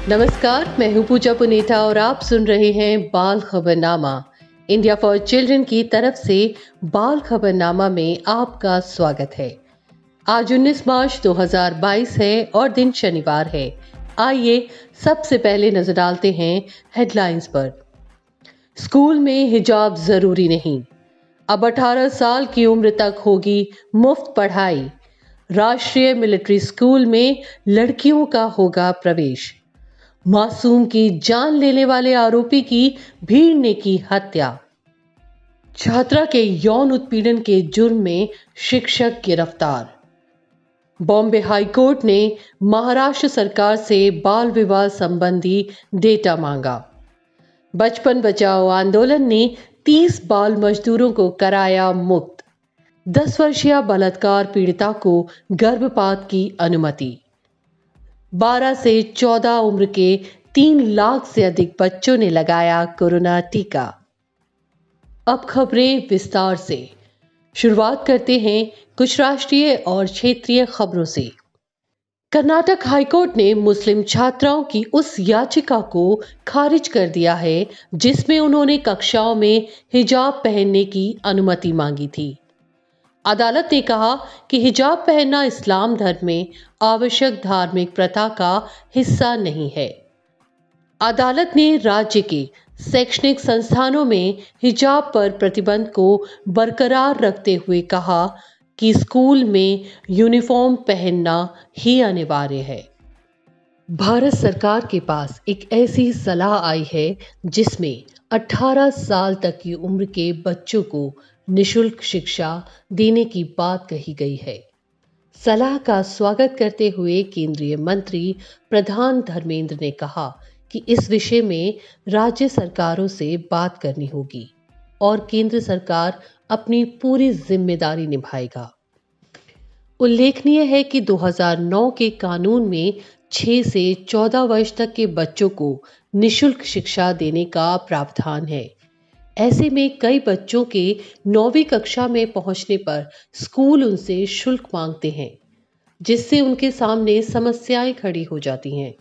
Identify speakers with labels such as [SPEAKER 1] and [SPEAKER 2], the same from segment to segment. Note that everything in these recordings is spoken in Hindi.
[SPEAKER 1] नमस्कार, मैं हूं पूजा पुनेठा और आप सुन रहे हैं बाल खबरनामा। इंडिया फॉर चिल्ड्रन की तरफ से बाल खबरनामा में आपका स्वागत है। आज 19 मार्च 2022 है और दिन शनिवार है। आइए सबसे पहले नजर डालते हैं हेडलाइंस पर। स्कूल में हिजाब जरूरी नहीं, अब 18 साल की उम्र तक होगी मुफ्त पढ़ाई। राष्ट्रीय मिलिट्री स्कूल में लड़कियों का होगा प्रवेश। मासूम की जान लेने वाले आरोपी की भीड़ ने की हत्या। छात्रा के यौन उत्पीड़न के जुर्म में शिक्षक गिरफ्तार। बॉम्बे हाईकोर्ट ने महाराष्ट्र सरकार से बाल विवाह संबंधी डेटा मांगा। बचपन बचाओ आंदोलन ने 30 बाल मजदूरों को कराया मुक्त। 10 वर्षीय बलात्कार पीड़िता को गर्भपात की अनुमति। 12 से 14 उम्र के 3 लाख से अधिक बच्चों ने लगाया कोरोना टीका। अब खबरें विस्तार से। शुरुआत करते हैं कुछ राष्ट्रीय और क्षेत्रीय खबरों से। कर्नाटक हाईकोर्ट ने मुस्लिम छात्राओं की उस याचिका को खारिज कर दिया है जिसमें उन्होंने कक्षाओं में हिजाब पहनने की अनुमति मांगी थी। अदालत ने कहा कि हिजाब पहनना इस्लाम धर्म में आवश्यक धार्मिक प्रथा का हिस्सा नहीं है। अदालत ने राज्य के शैक्षणिक संस्थानों में हिजाब पर प्रतिबंध को बरकरार रखते हुए कहा कि स्कूल में यूनिफॉर्म पहनना ही अनिवार्य है। भारत सरकार के पास एक ऐसी सलाह आई है जिसमें 18 साल तक की उम्र के बच्चों को निशुल्क शिक्षा देने की बात कही गई है। सलाह का स्वागत करते हुए केंद्रीय मंत्री प्रधान धर्मेंद्र ने कहा कि इस विषय में राज्य सरकारों से बात करनी होगी और केंद्र सरकार अपनी पूरी जिम्मेदारी निभाएगा। उल्लेखनीय है कि 2009 के कानून में 6 से 14 वर्ष तक के बच्चों को निशुल्क शिक्षा देने का प्रावधान है। ऐसे में कई बच्चों के 9वीं कक्षा में पहुंचने पर स्कूल उनसे शुल्क मांगते हैं, जिससे उनके सामने समस्याएं खड़ी हो जाती हैं।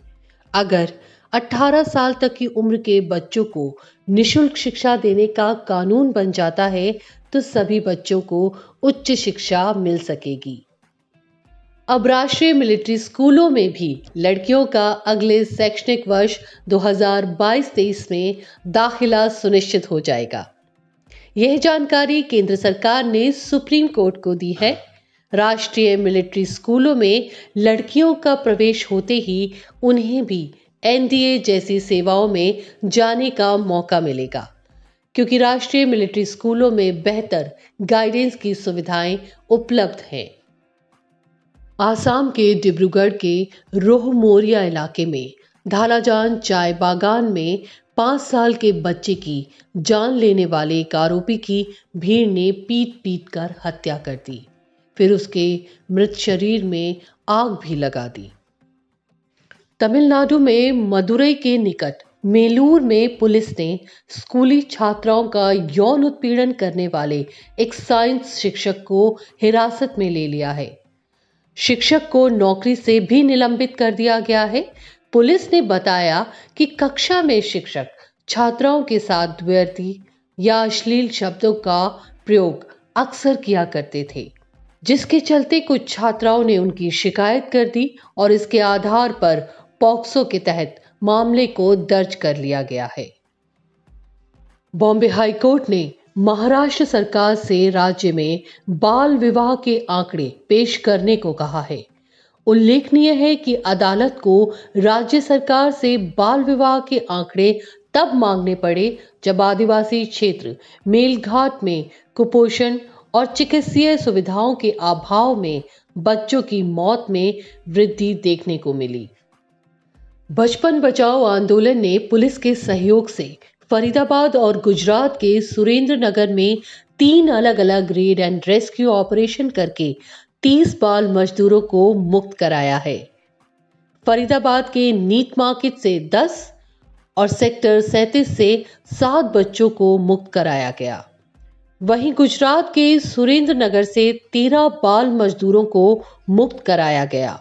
[SPEAKER 1] अगर 18 साल तक की उम्र के बच्चों को निशुल्क शिक्षा देने का कानून बन जाता है तो सभी बच्चों को उच्च शिक्षा मिल सकेगी। अब राष्ट्रीय मिलिट्री स्कूलों में भी लड़कियों का अगले शैक्षणिक वर्ष 2022-23 में दाखिला सुनिश्चित हो जाएगा। यह जानकारी केंद्र सरकार ने सुप्रीम कोर्ट को दी है। राष्ट्रीय मिलिट्री स्कूलों में लड़कियों का प्रवेश होते ही उन्हें भी एनडीए जैसी सेवाओं में जाने का मौका मिलेगा, क्योंकि राष्ट्रीय मिलिट्री स्कूलों में बेहतर गाइडेंस की सुविधाएं उपलब्ध हैं। आसाम के डिब्रूगढ़ के रोहमोरिया इलाके में धालाजान चाय बागान में 5 साल के बच्चे की जान लेने वाले एक आरोपी की भीड़ ने पीट पीट कर हत्या कर दी, फिर उसके मृत शरीर में आग भी लगा दी। तमिलनाडु में मदुरई के निकट मेलूर में पुलिस ने स्कूली छात्राओं का यौन उत्पीड़न करने वाले एक साइंस शिक्षक को हिरासत में ले लिया है। शिक्षक को नौकरी से भी निलंबित कर दिया गया है। पुलिस ने बताया कि कक्षा में शिक्षक छात्राओं के साथ द्व्यर्थी या अश्लील शब्दों का प्रयोग अक्सर किया करते थे, जिसके चलते कुछ छात्राओं ने उनकी शिकायत कर दी और इसके आधार पर पॉक्सो के तहत मामले को दर्ज कर लिया गया है। बॉम्बे हाईकोर्ट ने महाराष्ट्र सरकार से राज्य में बाल विवाह के आंकड़े पेश करने को कहा है। उल्लेखनीय है कि अदालत को राज्य सरकार से बाल विवाह के आंकड़े तब मांगने पड़े जब आदिवासी क्षेत्र मेलघाट में कुपोषण और चिकित्सीय सुविधाओं के अभाव में बच्चों की मौत में वृद्धि देखने को मिली। बचपन बचाओ आंदोलन ने पुलिस के सहयोग से फरीदाबाद और गुजरात के सुरेंद्र नगर में 3 अलग अलग रेड एंड रेस्क्यू ऑपरेशन करके 30 बाल मजदूरों को मुक्त कराया है। फरीदाबाद के नीट मार्केट से 10 और सेक्टर 37 से 7 बच्चों को मुक्त कराया गया। वहीं गुजरात के सुरेंद्र नगर से 13 बाल मजदूरों को मुक्त कराया गया।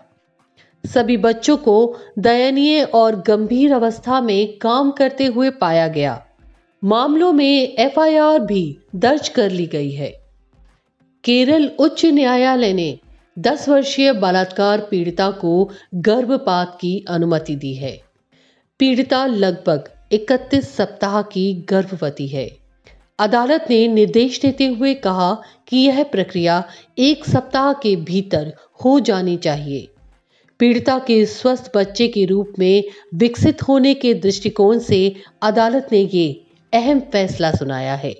[SPEAKER 1] सभी बच्चों को दयनीय और गंभीर अवस्था में काम करते हुए पाया गया। मामलों में एफआईआर भी दर्ज कर ली गई है। केरल उच्च न्यायालय ने 10 वर्षीय बलात्कार पीड़िता को गर्भपात की अनुमति दी है। पीड़िता लगभग 31 सप्ताह की गर्भवती है। अदालत ने निर्देश देते हुए कहा कि यह प्रक्रिया 1 सप्ताह के भीतर हो जानी चाहिए। पीड़िता के स्वस्थ बच्चे के रूप में विकसित होने के दृष्टिकोण से अदालत ने ये अहम फैसला सुनाया है।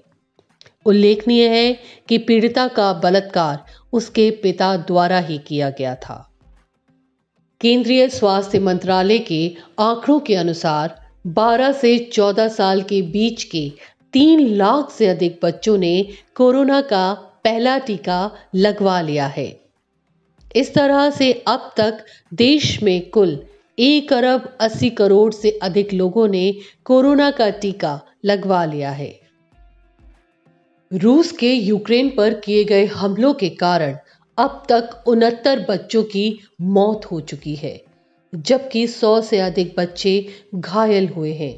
[SPEAKER 1] उल्लेखनीय है कि पीड़िता का बलात्कार उसके पिता द्वारा ही किया गया था। केंद्रीय स्वास्थ्य मंत्रालय के आंकड़ों के अनुसार 12 से 14 साल के बीच के 3 लाख से अधिक बच्चों ने कोरोना का पहला टीका लगवा लिया है। इस तरह से अब तक देश में कुल 1 अरब 80 करोड़ से अधिक लोगों ने कोरोना का टीका लगवा लिया है। रूस के यूक्रेन पर किए गए हमलों के कारण अब तक 69 बच्चों की मौत हो चुकी है, जबकि 100 से अधिक बच्चे घायल हुए हैं।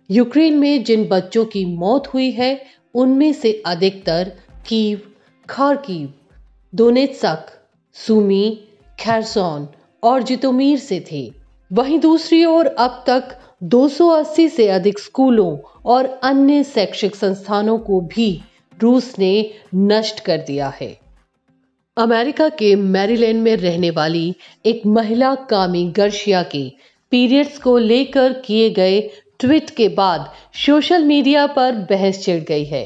[SPEAKER 1] यूक्रेन में जिन बच्चों की मौत हुई है, उनमें से अधिकतर कीव, खार्किव, दोनेत्स्क, सुमी, खेर्सोन और जितोमीर से थे। वहीं दूसरी ओर अब तक 280 से अधिक स्कूलों और अन्य शैक्षिक संस्थानों को भी रूस ने नष्ट कर दिया है। अमेरिका के मैरीलैंड में रहने वाली एक महिला कामी गर्शिया के पीरियड्स को लेकर किए गए ट्वीट के बाद सोशल मीडिया पर बहस छिड़ गई है।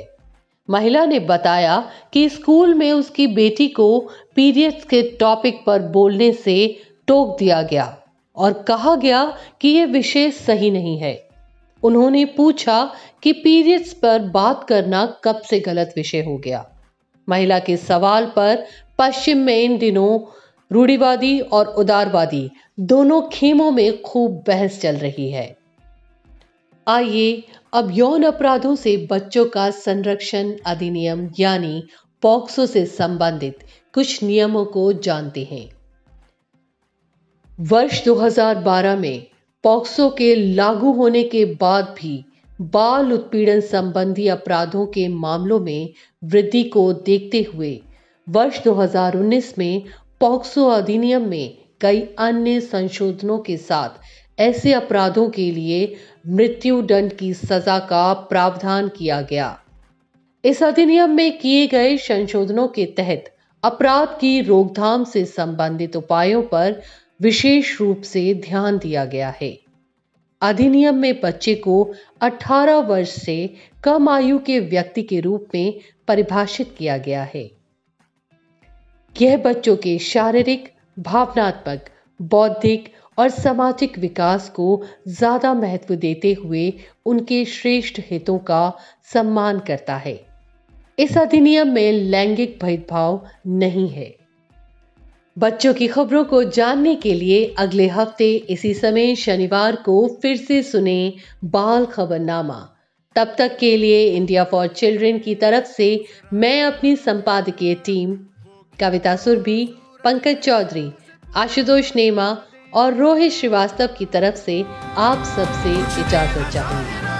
[SPEAKER 1] महिला ने बताया कि स्कूल में उसकी बेटी को पीरियड्स के टॉपिक पर बोलने से टोक दिया गया और कहा गया कि यह विषय सही नहीं है। उन्होंने पूछा कि पीरियड्स पर बात करना कब से गलत विषय हो गया। महिला के सवाल पर पश्चिम में इन दिनों रूढ़िवादी और उदारवादी दोनों खेमों में खूब बहस चल रही है। आइए अब यौन अपराधों से बच्चों का संरक्षण अधिनियम यानी पॉक्सो से संबंधित कुछ नियमों को जानते हैं। वर्ष 2012 में पॉक्सो के लागू होने के बाद भी बाल उत्पीड़न संबंधी अपराधों के मामलों में वृद्धि को देखते हुए वर्ष 2019 में पॉक्सो अधिनियम में कई अन्य संशोधनों के साथ ऐसे अपराधों के लिए मृत्यु दंड की सजा का प्रावधान किया गया। इस अधिनियम में किए गए संशोधनों के तहत अपराध की रोकथाम से संबंधित उपायों पर विशेष रूप से ध्यान दिया गया है। अधिनियम में बच्चे को 18 वर्ष से कम आयु के व्यक्ति के रूप में परिभाषित किया गया है। यह बच्चों के शारीरिक, भावनात्मक, बौद्धिक और सामाजिक विकास को ज्यादा महत्व देते हुए उनके श्रेष्ठ हितों का सम्मान करता है। इस अधिनियम में लैंगिक भेदभाव नहीं है। बच्चों की खबरों को जानने के लिए अगले हफ्ते इसी समय शनिवार को फिर से सुने बाल खबरनामा। तब तक के लिए इंडिया फॉर चिल्ड्रन की तरफ से मैं अपनी संपादकीय टीम कविता सुरभि, पंकज चौधरी, आशुतोष नेमा और रोहित श्रीवास्तव की तरफ से आप सबसे इजाजत चाहूंगी।